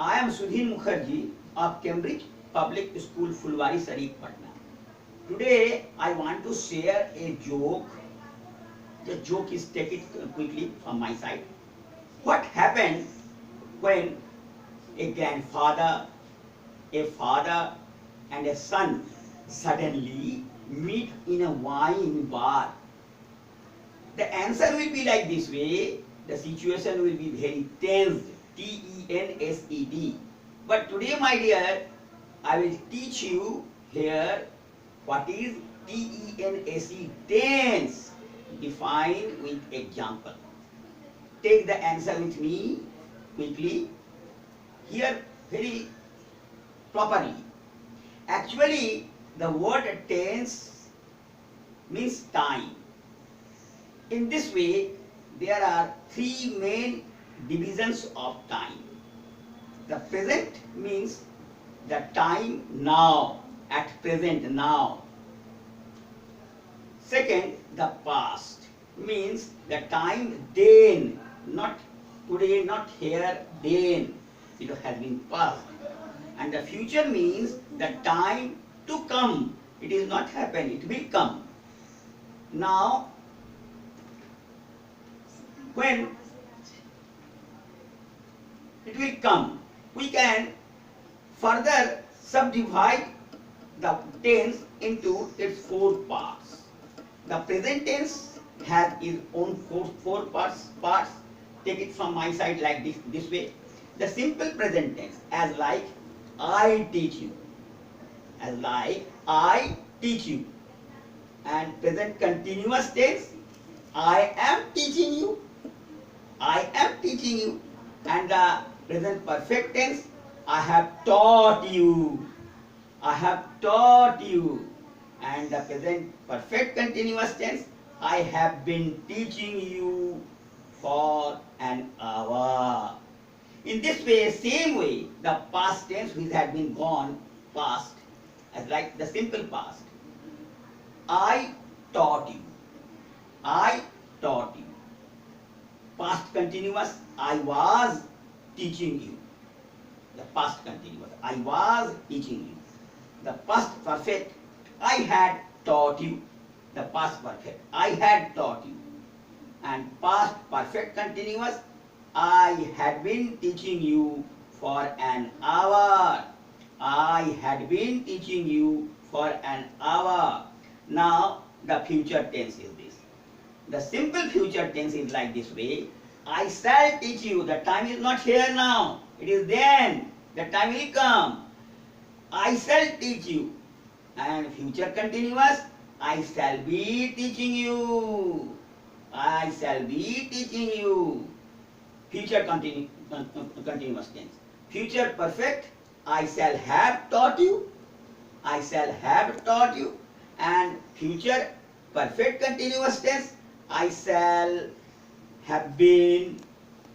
I am Sudhin Mukherjee of Cambridge Public School, Fulwari Sharif, Patna. Today I want to share a joke. The joke is take it quickly from my side. What happened when a grandfather, a father, and a son suddenly meet in a wine bar? The answer will be like this way. The situation will be very tense, T-E-N-S-E-D. But today, my dear, I will teach you here what is T-E-N-S-E, tense, define with example. Take the answer with me quickly. Here, very properly. Actually, the word tense means time. In this way, there are three main divisions of time. The present means the time now, at present now. Second, the past means the time then, not today, not here, then. It has been past. And the future means the time to come. It is not happened, it will come. Now, when it will come, we can further subdivide the tense into its four parts. The present tense has its own four parts. Take it from my side like this way. The simple present tense, as like I teach you, as like I teach you. And present continuous tense, I am teaching you, I am teaching you. And the present perfect tense, I have taught you, I have taught you. And the present perfect continuous tense, I have been teaching you for an hour. In this way, same way, the past tense which had been gone past, as like the simple past. I taught you, I taught you. Past continuous, I was teaching you. The past continuous, I was teaching you. The past perfect, I had taught you. The past perfect, I had taught you. And past perfect continuous, I had been teaching you for an hour. I had been teaching you for an hour. Now the future tense is this. The simple future tense is like this way. I shall teach you. The time is not here now. It is then. The time will come. I shall teach you. And future continuous, I shall be teaching you. I shall be teaching you. Future continuous tense. Future perfect, I shall have taught you. I shall have taught you. And future perfect continuous tense, I shall have been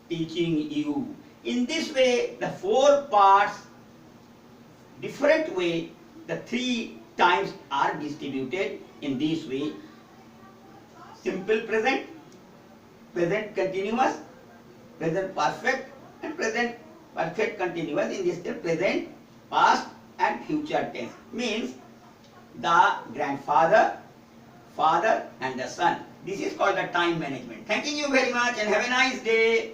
teaching you. In this way, the four parts, different way, the three times are distributed in this way. Simple present, present continuous, present perfect, and present perfect continuous. In this case, present, past, and future tense. Means the grandfather, father, and the son. This is called the time management. Thanking you very much and have a nice day.